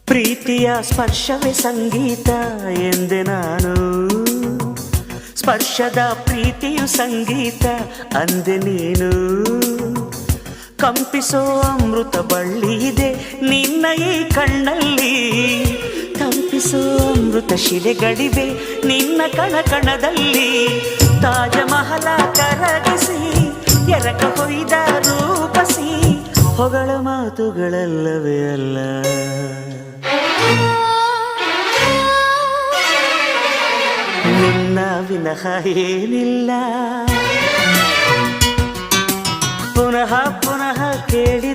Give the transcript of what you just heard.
ಪ್ರೀತಿಯ ಸ್ಪರ್ಶವೇ ಸಂಗೀತ ಎಂದೆ ನಾನು, ಸ್ಪರ್ಶದ ಪ್ರೀತಿಯು ಸಂಗೀತ ಅಂದೆ ನೀನು. ಕಂಪಿಸೋ ಅಮೃತ ಬಳ್ಳಿ ಇದೆ ನಿನ್ನ ಈ ಕಣ್ಣಲ್ಲಿ, ಕಂಪಿಸೋ ಅಮೃತ ಶಿಲೆಗಳಿವೆ ನಿನ್ನ ಕಣಕಣದಲ್ಲಿ. ತಾಜ ಮಹಲ ಕರಗಿಸಿ ಎರಕ ಹೊಯ್ದ ರೂಪಸಿ, ಹೊಗಳ ಮಾತುಗಳಲ್ಲವೇ ಅಲ್ಲ. ನಿನ್ನ ವಿನಃ ಏನಿಲ್ಲ, ಪುನಃ ಪುನಃ ಕೇಳಿ